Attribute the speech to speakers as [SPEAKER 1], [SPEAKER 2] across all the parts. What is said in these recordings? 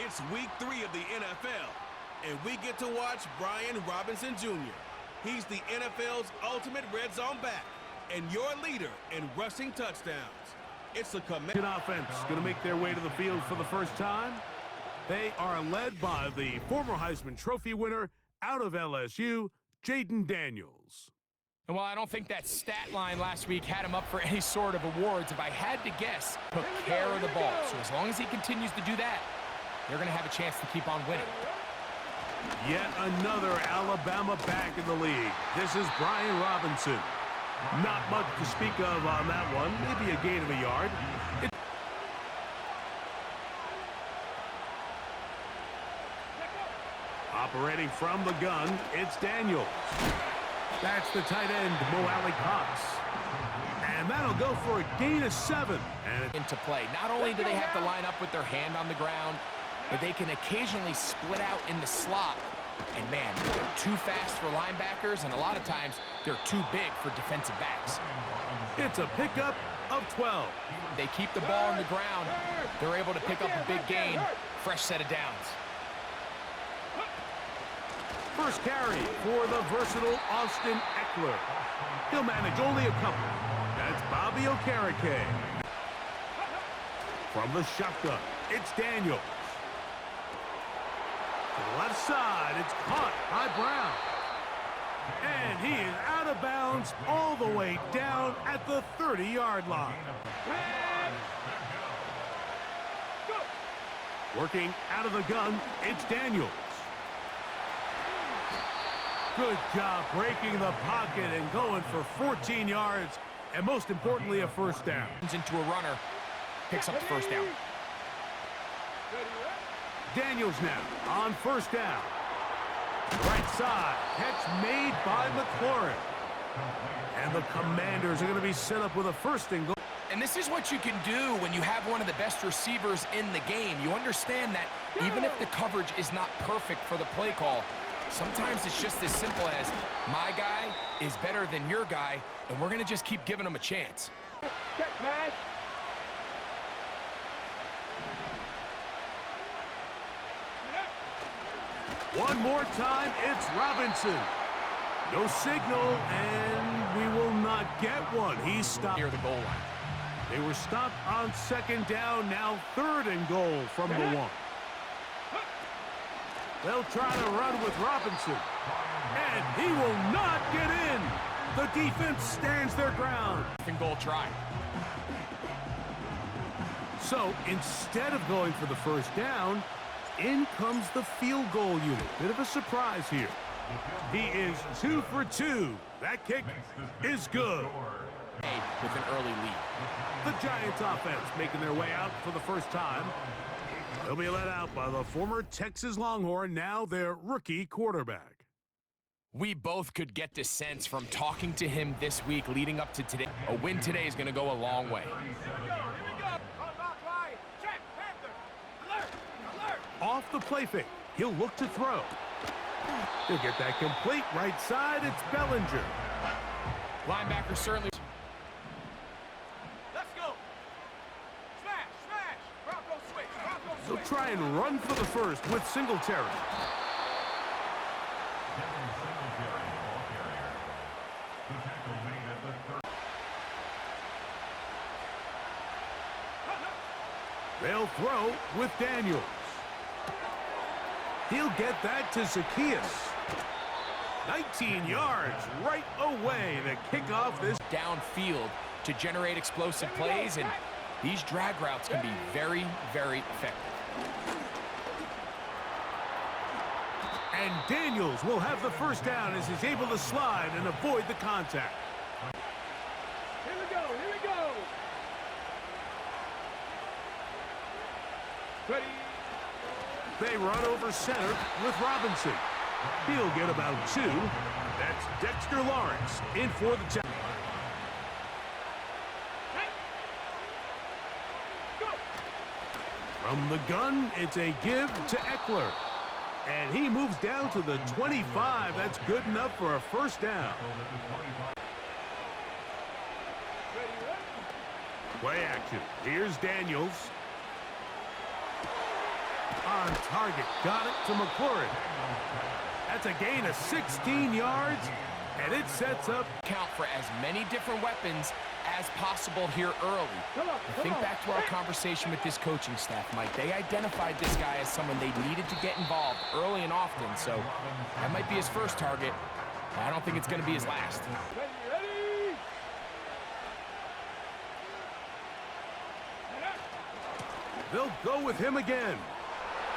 [SPEAKER 1] It's week 3 of the NFL, and we get to watch Brian Robinson Jr. He's the NFL's ultimate red zone back and your leader in rushing touchdowns. It's a command
[SPEAKER 2] offense going to make their way to the field for the first time. They are led by the former Heisman Trophy winner out of LSU, Jayden Daniels.
[SPEAKER 3] And while I don't think that stat line last week had him up for any sort of awards, if I had to guess, took care of the ball. So as long as he continues to do that, they're going to have a chance to keep on winning.
[SPEAKER 2] Yet another Alabama back in the league. This is Brian Robinson. Not much to speak of on that one. Maybe a gain of a yard. Operating from the gun, it's Daniels. That's the tight end, Mo Alley-Cox. And that'll go for a gain of 7. And
[SPEAKER 3] into play. Not only do they have to line up with their hand on the ground, but they can occasionally split out in the slot. And man, they're too fast for linebackers, and a lot of times they're too big for defensive backs.
[SPEAKER 2] It's a pickup of 12.
[SPEAKER 3] They keep the ball on the ground. They're able to pick up a big gain. Fresh set of downs.
[SPEAKER 2] First carry for the versatile Austin Ekeler. He'll manage only a couple. That's Bobby Okereke. From the shotgun, it's Daniels. To the left side, it's caught by Brown. And he is out of bounds all the way down at the 30-yard line. Working out of the gun, it's Daniels. Good job breaking the pocket and going for 14 yards, and most importantly, a first down.
[SPEAKER 3] Into a runner, picks up the first down.
[SPEAKER 2] Daniels now on first down. Right side, catch made by McLaurin. And the Commanders are going to be set up with a first and goal.
[SPEAKER 3] And this is what you can do when you have one of the best receivers in the game. You understand that even if the coverage is not perfect for the play call, sometimes it's just as simple as my guy is better than your guy, and we're going to just keep giving him a chance.
[SPEAKER 2] One more time, it's Robinson. No signal, and we will not get one. He's stopped
[SPEAKER 3] Near the goal line.
[SPEAKER 2] They were stopped on second down, now third and goal from the 1. They'll try to run with Robinson, and he will not get in. The defense stands their ground.
[SPEAKER 3] And goal try.
[SPEAKER 2] So instead of going for the first down, in comes the field goal unit. Bit of a surprise here. He is 2 for 2. That kick is good.
[SPEAKER 3] With an early lead.
[SPEAKER 2] The Giants offense making their way out for the first time. They'll be led out by the former Texas Longhorn, now their rookie quarterback.
[SPEAKER 3] We both could get the sense from talking to him this week leading up to today. A win today is going to go a long way.
[SPEAKER 2] Off the play fake, he'll look to throw. He'll get that complete. Right side, it's Bellinger.
[SPEAKER 3] Linebacker certainly.
[SPEAKER 4] Let's go. Smash, smash. Bronco switch. Bronco switch.
[SPEAKER 2] He'll try and run for the first with Singletary. They'll throw with Daniels. He'll get that to Zacchaeus. 19 yards right away to kick off this.
[SPEAKER 3] Downfield to generate explosive plays, and these drag routes can be very, very effective.
[SPEAKER 2] And Daniels will have the first down as he's able to slide and avoid the contact.
[SPEAKER 4] Here we go. Here we go. Ready.
[SPEAKER 2] They run over center with Robinson. He'll get about 2. That's Dexter Lawrence in for the check. From the gun, it's a give to Ekeler. And he moves down to the 25. That's good enough for a first down. Play action. Here's Daniels. on target. Got it to McLaurin. That's a gain of 16 yards, and it sets up.
[SPEAKER 3] Count for as many different weapons as possible here early. Think back to our conversation with this coaching staff, Mike. They identified this guy as someone they needed to get involved early and often, so that might be his first target. I don't think it's going to be his last.
[SPEAKER 4] Ready?
[SPEAKER 2] They'll go with him again.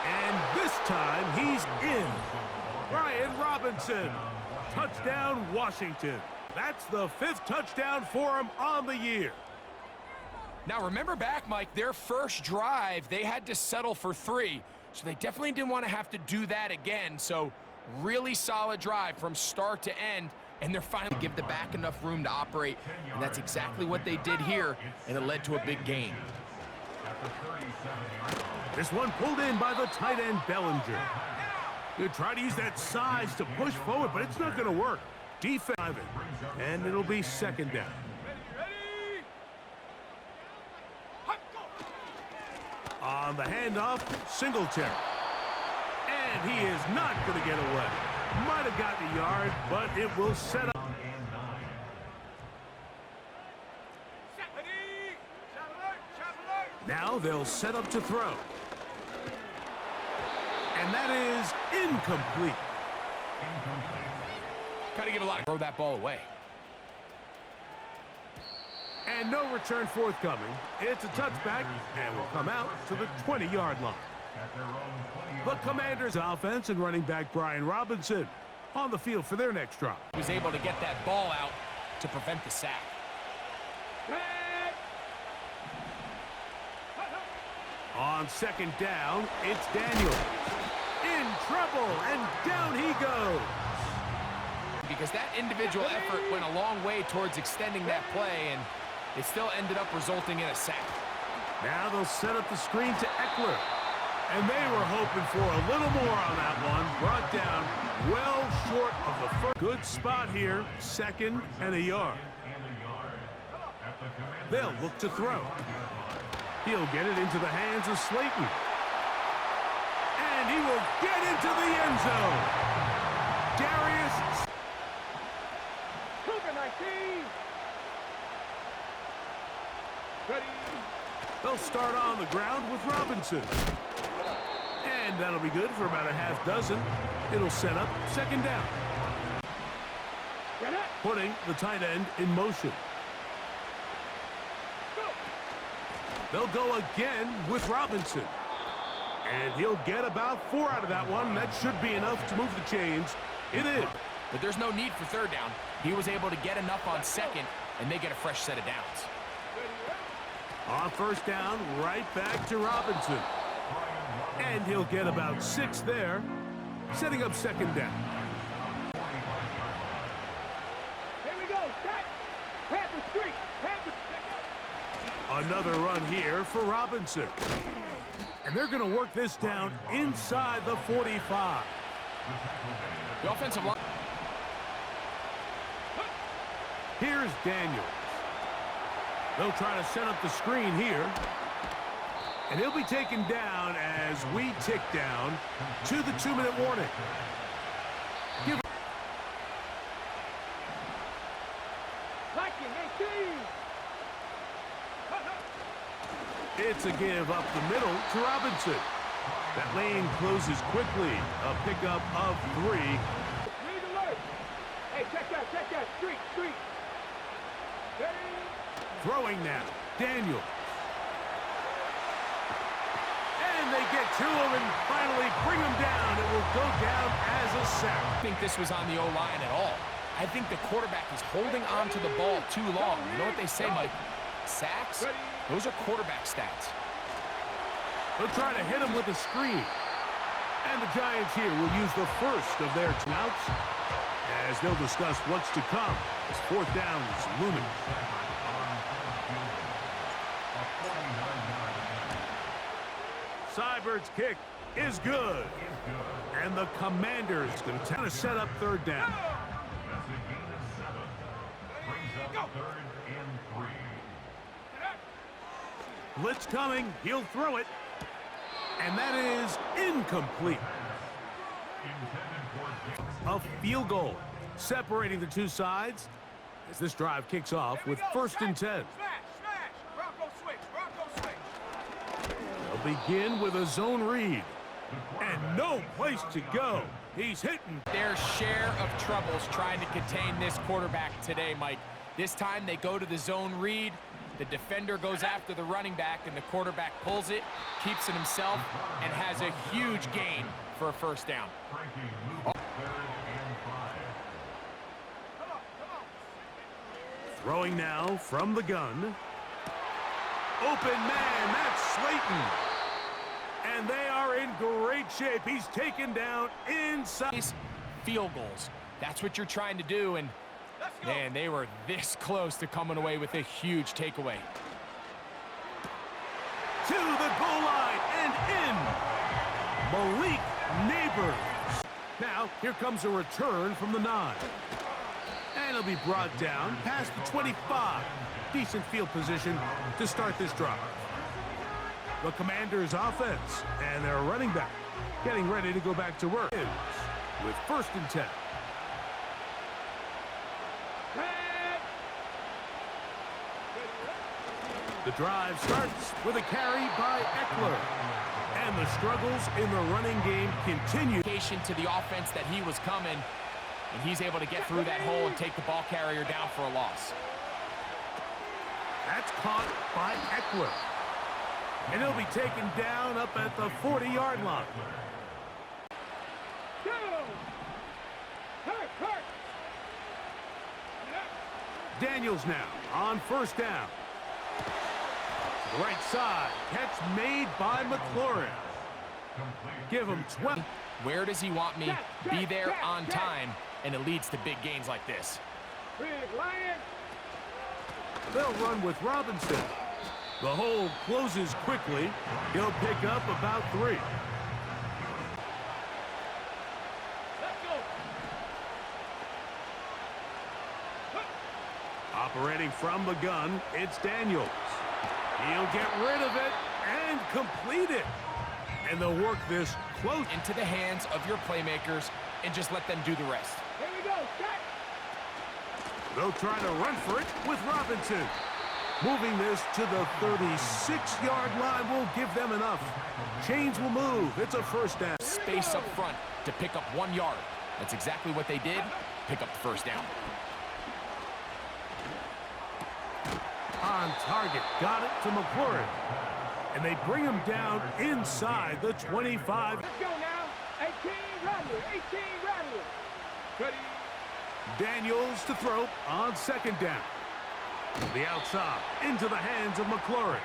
[SPEAKER 2] And this time, he's in. Brian Robinson. Touchdown, Washington. That's the 5th touchdown for him on the year.
[SPEAKER 3] Now, remember back, Mike, their first drive, they had to settle for 3. So they definitely didn't want to have to do that again. So really solid drive from start to end. And they're finally give the back enough room to operate. And that's exactly what they did here. And it led to a big gain.
[SPEAKER 2] This one pulled in by the tight end, Bellinger. He'll try to use that size to push forward, but it's not going to work. Defense, and it'll be 2nd down.
[SPEAKER 4] Ready?
[SPEAKER 2] On the handoff, Singletary. And he is not going to get away. Might have gotten a yard, but it will set up. Now they'll set up to throw. And that is incomplete.
[SPEAKER 3] Got to give a lot of throw that ball away.
[SPEAKER 2] And no return forthcoming. It's a touchback, and will come out to the 20-yard line. The Commanders' offense and running back Brian Robinson on the field for their next drive.
[SPEAKER 3] He was able to get that ball out to prevent the sack.
[SPEAKER 2] On 2nd down, it's Daniels. In trouble, and down he goes.
[SPEAKER 3] Because that individual effort went a long way towards extending that play, and it still ended up resulting in a sack.
[SPEAKER 2] Now they'll set up the screen to Eckler. And they were hoping for a little more on that one. Brought down well short of the first. Good spot here, 2nd and a yard. They'll look to throw. He'll get it into the hands of Slayton. And he will get into the end zone. Darius.
[SPEAKER 4] Cougar 19. Ready?
[SPEAKER 2] They'll start on the ground with Robinson. And that'll be good for about a half dozen. It'll set up 2nd down.
[SPEAKER 4] Ready?
[SPEAKER 2] Putting the tight end in motion. They'll go again with Robinson. And he'll get about 4 out of that one. That should be enough to move the chains. It is.
[SPEAKER 3] But there's no need for 3rd down. He was able to get enough on 2nd, and they get a fresh set of downs.
[SPEAKER 2] On 1st down, right back to Robinson. And he'll get about 6 there, setting up 2nd down.
[SPEAKER 4] Here we go. Set. Panther Street. Panther Street.
[SPEAKER 2] Another run here for Robinson. And they're going to work this down inside the 45.
[SPEAKER 3] The offensive line.
[SPEAKER 2] Here's Daniels. They'll try to set up the screen here. And he'll be taken down as we tick down to the 2-minute warning. It's a give up the middle to Robinson. That lane closes quickly. A pickup of 3.
[SPEAKER 4] Lead alert. Hey, check that. Street. Ready?
[SPEAKER 2] Throwing now. Daniels. And they get to him and finally bring him down. It will go down as a sack.
[SPEAKER 3] I don't think this was on the O-line at all. I think the quarterback is holding on to the ball too long. You know what they say, Mike? Sacks, those are quarterback stats.
[SPEAKER 2] They'll try to hit him with a screen. And the Giants here will use the first of their timeouts as they'll discuss what's to come as 4th down is looming. Seibert's kick is good. And the Commanders going to set up 3rd down. Blitz coming. He'll throw it. And that is incomplete. A field goal separating the two sides as this drive kicks off with 1st and 10.
[SPEAKER 4] Smash, smash. Bronco switch, Bronco switch.
[SPEAKER 2] They'll begin with a zone read. And no place to go. He's hitting.
[SPEAKER 3] Their share of troubles trying to contain this quarterback today, Mike. This time they go to the zone read. The defender goes after the running back, and the quarterback pulls it, keeps it himself, and has a huge gain for a 1st down.
[SPEAKER 2] Throwing now from the gun. Open man, that's Slayton. And they are in great shape. He's taken down inside.
[SPEAKER 3] Field goals. That's what you're trying to do, and man, they were this close to coming away with a huge takeaway.
[SPEAKER 2] To the goal line and in. Malik Neighbors. Now, here comes a return from the 9. And he'll be brought down past the 25. Decent field position to start this drive. The Commanders' offense and their running back getting ready to go back to work with 1st and 10. The drive starts with a carry by Eckler. And the struggles in the running game continue.
[SPEAKER 3] To the offense that he was coming, and he's able to get through that hole and take the ball carrier down for a loss.
[SPEAKER 2] That's caught by Eckler. And he'll be taken down up at the 40-yard line. Daniels now on 1st down. To the right side. Catch made by McLaurin. Give him 12.
[SPEAKER 3] Where does he want me? Be there on time, and it leads to big gains like this.
[SPEAKER 2] They'll run with Robinson. The hole closes quickly. He'll pick up about 3. Operating from the gun, it's Daniels. He'll get rid of it and complete it. And they'll work this close
[SPEAKER 3] into the hands of your playmakers and just let them do the rest.
[SPEAKER 4] Here we go, set.
[SPEAKER 2] They'll try to run for it with Robinson. Moving this to the 36-yard line will give them enough. Chains will move. It's a 1st down.
[SPEAKER 3] Space up front to pick up 1 yard. That's exactly what they did. Pick up the 1st down.
[SPEAKER 2] On target. Got it to McLaurin. And they bring him down inside the 25.
[SPEAKER 4] Let's go now. 18 Rattler, 18 Rattler. Ready.
[SPEAKER 2] Daniels to throw on 2nd down. The outside into the hands of McLaurin.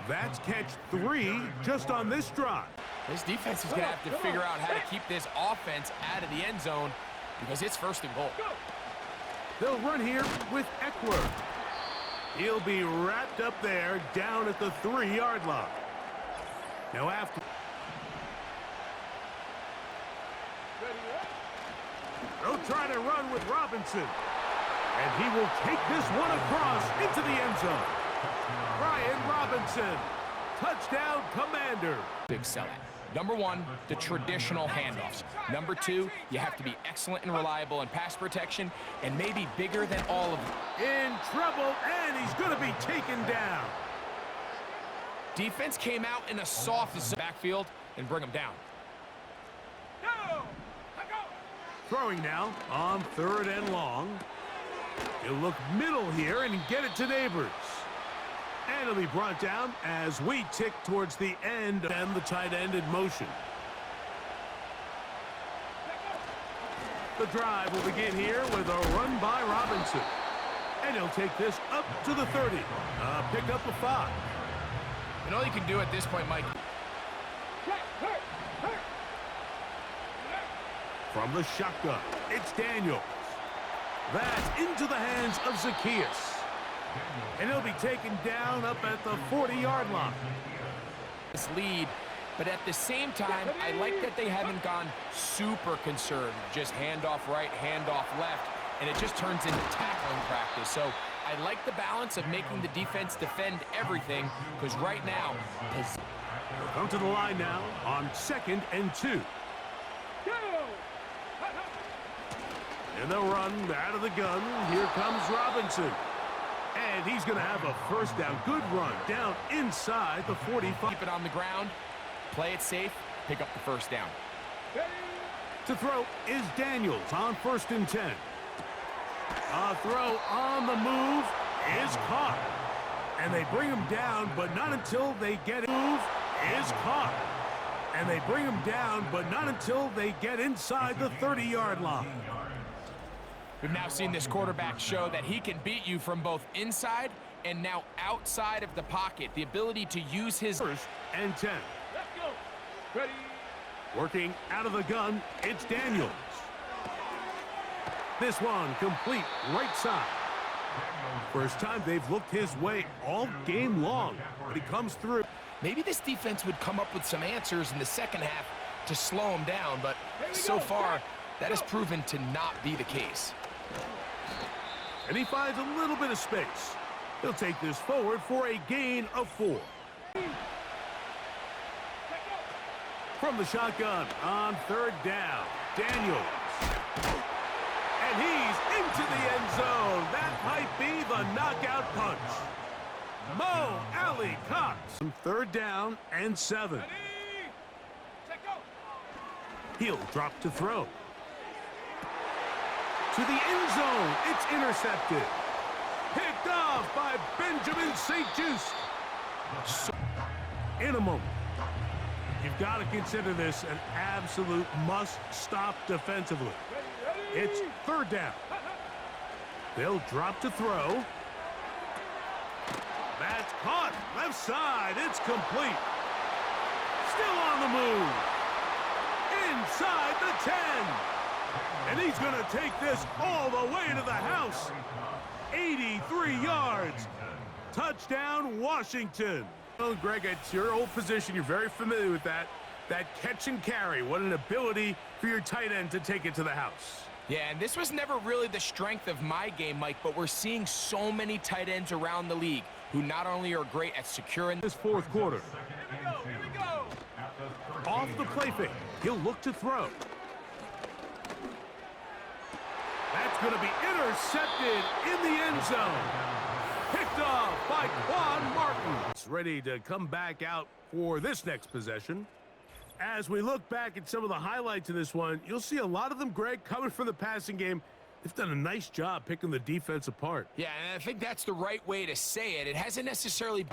[SPEAKER 2] That's catch 3 just on this drive.
[SPEAKER 3] This defense is going to have to figure out how to keep this offense out of the end zone because it's 1st and goal.
[SPEAKER 2] They'll run here with Eckler. He'll be wrapped up there down at the 3-yard line. Now after. They'll try to run with Robinson. And he will take this one across into the end zone. Brian Robinson. Touchdown, Commander.
[SPEAKER 3] To excel at. Number 1, the traditional handoffs. Number 2, you have to be excellent and reliable in pass protection and maybe bigger than all of them.
[SPEAKER 2] In trouble, and he's going to be taken down.
[SPEAKER 3] Defense came out in a soft backfield and bring him down.
[SPEAKER 4] Go.
[SPEAKER 2] Throwing now on 3rd and long. He'll look middle here and get it to Neighbors. And it'll be brought down as we tick towards the end and the tight end in motion. The drive will begin here with a run by Robinson. And he'll take this up to the 30. Pick up a 5.
[SPEAKER 3] And all you can do at this point, Mike.
[SPEAKER 2] From the shotgun, it's Daniels. That's into the hands of Zacchaeus. And he'll be taken down up at the 40-yard line.
[SPEAKER 3] This lead, but at the same time, I like that they haven't gone super conservative. Just handoff right, handoff left, and it just turns into tackling practice. So I like the balance of making the defense defend everything, because right now,
[SPEAKER 2] They'll come to the line now on 2nd and 2. And they'll run out of the gun. Here comes Robinson. And he's going to have a first down. Good run down inside the 45.
[SPEAKER 3] Keep it on the ground, play it safe, pick up the first down.
[SPEAKER 2] To throw is Daniels on 1st and 10. A throw on the move is caught. And they bring him down, but not until they get it. Move is caught. And they bring him down, but not until they get inside the 30-yard line.
[SPEAKER 3] We've now seen this quarterback show that he can beat you from both inside and now outside of the pocket. The ability to use his...
[SPEAKER 2] 1st and 10.
[SPEAKER 4] Let's go. Ready.
[SPEAKER 2] Working out of the gun, it's Daniels. This one complete right side. First time they've looked his way all game long, but he comes through.
[SPEAKER 3] Maybe this defense would come up with some answers in the second half to slow him down, but so far, that has proven to not be the case.
[SPEAKER 2] And he finds a little bit of space. He'll take this forward for a gain of 4. From the shotgun on 3rd down, Daniels. And he's into the end zone. That might be the knockout punch. Mo Alley Cox. 3rd down and 7.
[SPEAKER 4] Ready. Set go.
[SPEAKER 2] He'll drop to throw. To the end zone. It's intercepted. Picked off by Benjamin St-Juste. In a moment. You've got to consider this an absolute must-stop defensively. It's 3rd down. They'll drop to throw. That's caught. Left side. It's complete. Still on the move. Inside the 10. And he's going to take this all the way to the house. 83 yards. Touchdown, Washington. Oh, Greg, it's your old position. You're very familiar with that. That catch and carry. What an ability for your tight end to take it to the house.
[SPEAKER 3] Yeah, and this was never really the strength of my game, Mike, but we're seeing so many tight ends around the league who not only are great at securing
[SPEAKER 2] this 4th quarter.
[SPEAKER 4] Here we go.
[SPEAKER 2] Off the play fake. He'll look to throw. That's going to be intercepted in the end zone. Picked off by Quan Martin. It's ready to come back out for this next possession. As we look back at some of the highlights of this one, you'll see a lot of them, Greg, coming from the passing game. They've done a nice job picking the defense apart.
[SPEAKER 3] Yeah, and I think that's the right way to say it. It hasn't necessarily...